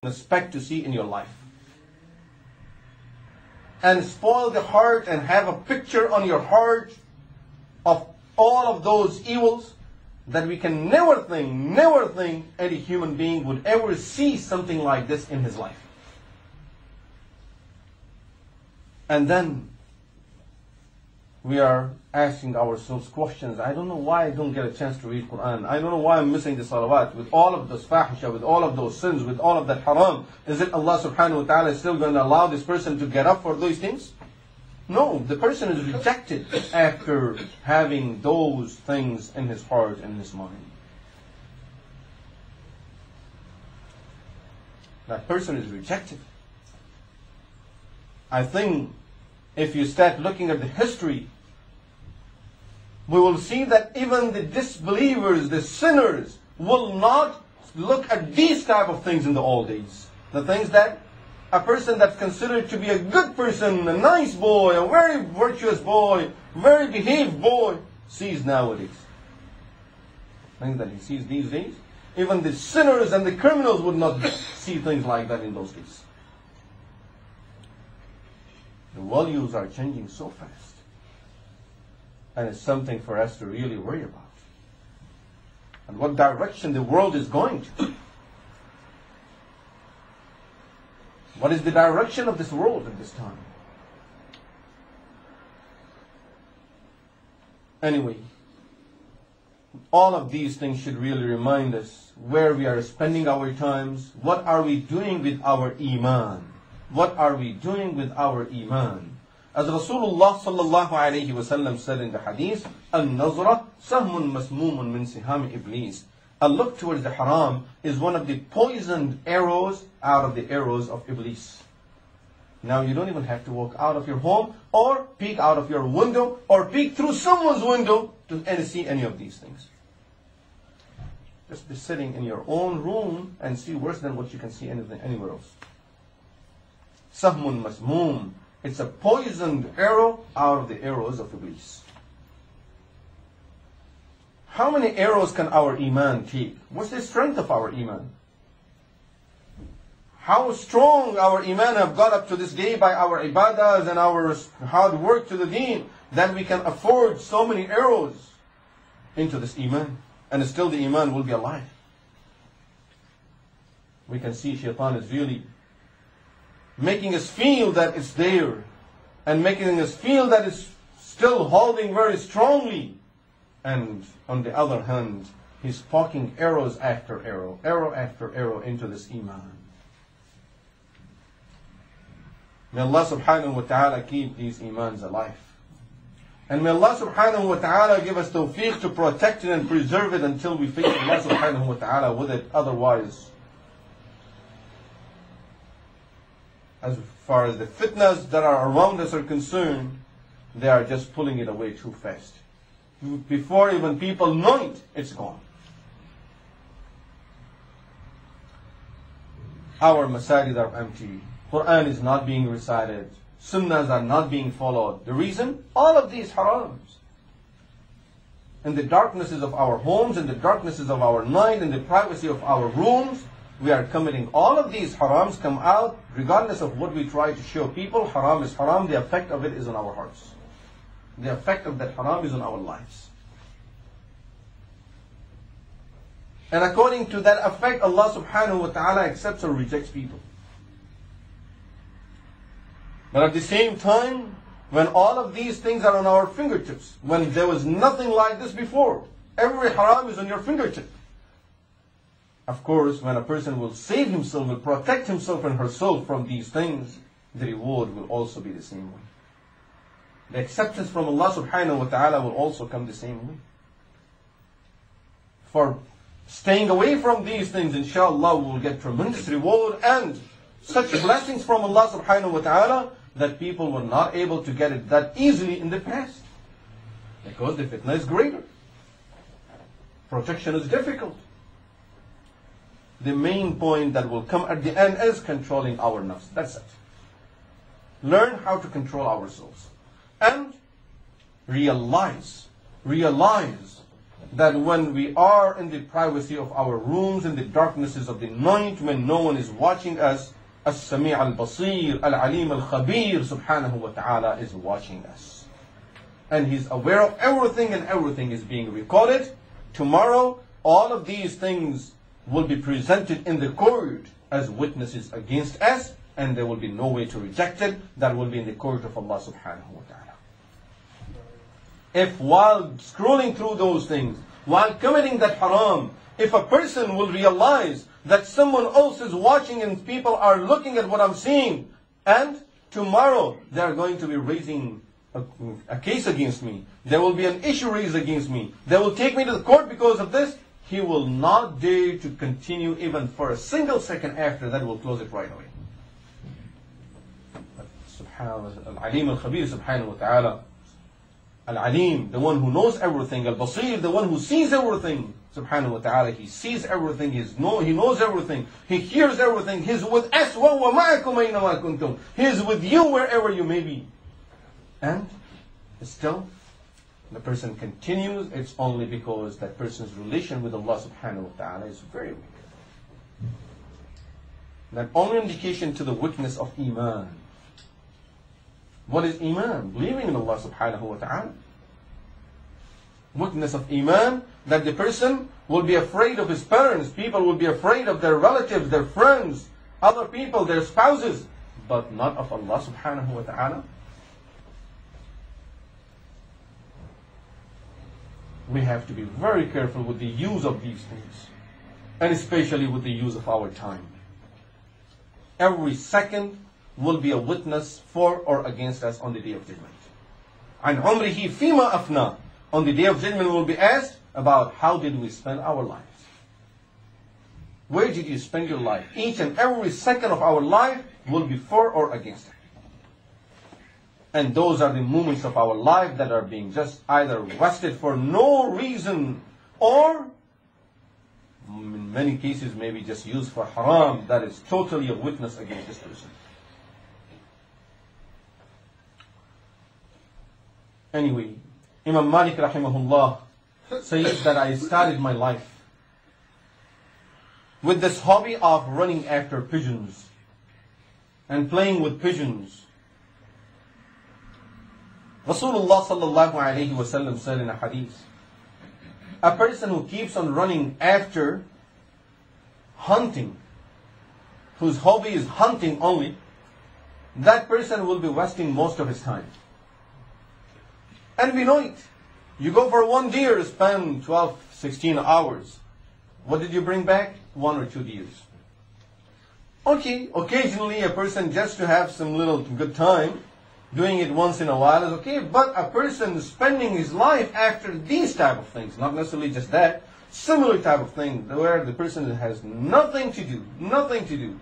expect to see in your life. And spoil the heart and have a picture on your heart of all of those evils that we can never think any human being would ever see something like this in his life. And then we are asking ourselves questions. I don't know why I don't get a chance to read Quran. I don't know why I'm missing the salawat. With all of those fahisha, with all of those sins, with all of that haram, is it Allah subhanahu wa ta'ala still going to allow this person to get up for those things? No, the person is rejected after having those things in his heart and his mind. That person is rejected. I think if you start looking at the history, we will see that even the disbelievers, the sinners, will not look at these type of things in the old days. The things that a person that's considered to be a good person, a nice boy, a very virtuous boy, very behaved boy, sees nowadays. Things that he sees these days, even the sinners and the criminals would not see things like that in those days. The values are changing so fast. And it's something for us to really worry about. And what direction the world is going to. What is the direction of this world at this time? Anyway, all of these things should really remind us where we are spending our times. What are we doing with our iman? What are we doing with our iman? As Rasulullah sallallahu alayhi wasallam said in the hadith, "An-nazra sahmun masmumun min siham iblis." A look towards the haram is one of the poisoned arrows out of the arrows of Iblis. Now you don't even have to walk out of your home or peek out of your window or peek through someone's window to see any of these things. Just be sitting in your own room and see worse than what you can see anywhere else. Sahmun masmoom. It's a poisoned arrow out of the arrows of Iblis. How many arrows can our iman take? What's the strength of our iman? How strong our iman have got up to this day by our ibadahs and our hard work to the deen that we can afford so many arrows into this iman. And still the iman will be alive. We can see shaitan is really making us feel that it's there and making us feel that it's still holding very strongly. And on the other hand, he's poking arrows after arrow, arrow after arrow into this iman. May Allah subhanahu wa ta'ala keep these imans alive. And may Allah subhanahu wa ta'ala give us tawfiq to protect it and preserve it until we face Allah subhanahu wa ta'ala with it. Otherwise, as far as the fitnas that are around us are concerned, they are just pulling it away too fast. Before even people know it, it's gone. Our masajid are empty. Quran is not being recited. Sunnahs are not being followed. The reason? All of these harams. In the darknesses of our homes, in the darknesses of our night, in the privacy of our rooms, we are committing all of these harams come out regardless of what we try to show people. Haram is haram. The effect of it is on our hearts. The effect of that haram is on our lives. And according to that effect, Allah subhanahu wa ta'ala accepts or rejects people. But at the same time, when all of these things are on our fingertips, when there was nothing like this before, every haram is on your fingertip. Of course, when a person will save himself, will protect himself and herself from these things, the reward will also be the same way. The acceptance from Allah subhanahu wa ta'ala will also come the same way. For staying away from these things, inshallah, we will get tremendous reward and such blessings from Allah subhanahu wa ta'ala that people were not able to get it that easily in the past. Because the fitna is greater. Protection is difficult. The main point that will come at the end is controlling our nafs. That's it. Learn how to control ourselves. And realize that when we are in the privacy of our rooms, in the darknesses of the night, when no one is watching us, As-Sami' al-Basir, Al-Alim al-Khabir, subhanahu wa ta'ala, is watching us. And He's aware of everything, and everything is being recorded. Tomorrow, all of these things will be presented in the court as witnesses against us, and there will be no way to reject it. That will be in the court of Allah subhanahu wa ta'ala. If while scrolling through those things, while committing that haram, if a person will realize that someone else is watching and people are looking at what I'm seeing, and tomorrow they are going to be raising a case against me, there will be an issue raised against me, they will take me to the court because of this, he will not dare to continue even for a single second after that, will close it right away. Subhanallah, Al-Alim al-Khabir subhanahu wa ta'ala. Al-Alim, the one who knows everything. Al-Basir, the one who sees everything. Subhanahu wa ta'ala, He sees everything, He knows everything, He hears everything. He's with us. وَهُوَ مَعَكُمْ أَيْنَمَا كُنْتُمْ. He is with you wherever you may be. And still, the person continues. It's only because that person's relation with Allah subhanahu wa ta'ala is very weak. That only indication to the weakness of Iman. What is Iman? Believing in Allah subhanahu wa ta'ala. Weakness of Iman, that the person will be afraid of his parents, people will be afraid of their relatives, their friends, other people, their spouses, but not of Allah subhanahu wa ta'ala. We have to be very careful with the use of these things, and especially with the use of our time. Every second will be a witness for or against us on the Day of Judgment. And عُمْرِهِ فِيمَا أَفْنَى. On the Day of Judgment we will be asked about how did we spend our lives. Where did you spend your life? Each and every second of our life will be for or against it. And those are the moments of our life that are being just either wasted for no reason, or in many cases maybe just used for haram. That is totally a witness against this person. Anyway, Imam Malik Rahimahullah says that I started my life with this hobby of running after pigeons and playing with pigeons. Rasulullah sallallahu alayhi wa sallam said in a hadith, a person who keeps on running after hunting, whose hobby is hunting only, that person will be wasting most of his time. And we know it. You go for one deer, spend 12, 16 hours. What did you bring back? 1 or 2 deers. Okay, occasionally a person just to have some little good time, doing it once in a while is okay, but a person spending his life after these type of things, not necessarily just that, similar type of thing, where the person has nothing to do, nothing to do.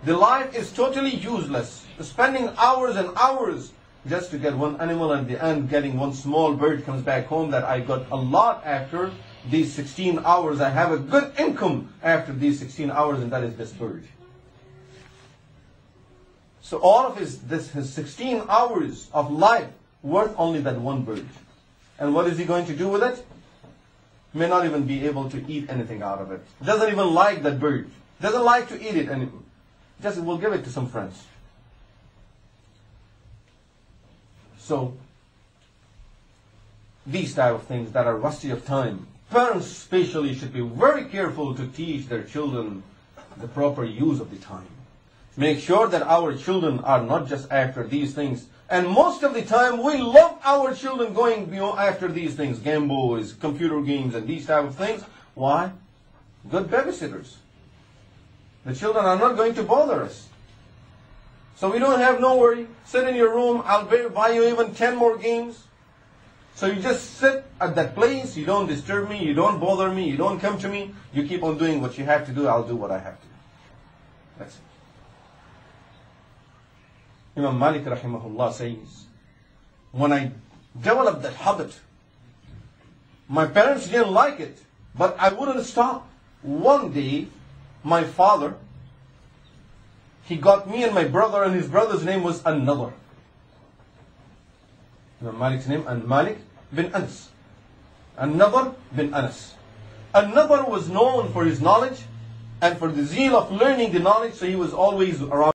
The life is totally useless. Spending hours and hours just to get one animal, and at the end getting one small bird comes back home that I got a lot after these 16 hours. I have a good income after these 16 hours, and that is this bird. So all of his 16 hours of life worth only that one bird. And what is he going to do with it? May not even be able to eat anything out of it. Doesn't even like that bird. Doesn't like to eat it, and just will give it to some friends. So, these type of things that are rusty of time, parents especially should be very careful to teach their children the proper use of the time. Make sure that our children are not just after these things. And most of the time, we love our children going after these things. Game Boys, computer games, and these type of things. Why? Good babysitters. The children are not going to bother us. So we don't have no worry. Sit in your room. I'll buy you even 10 more games. So you just sit at that place. You don't disturb me. You don't bother me. You don't come to me. You keep on doing what you have to do. I'll do what I have to do. That's it. Imam Malik Rahimahullah says, when I developed that habit, my parents didn't like it, but I wouldn't stop. One day, my father, he got me and my brother, and his brother's name was An-Nadr. Imam Malik's name, and Malik bin Anas. An-Nadr bin Anas. An-Nadr was known for his knowledge and for the zeal of learning the knowledge, so he was always around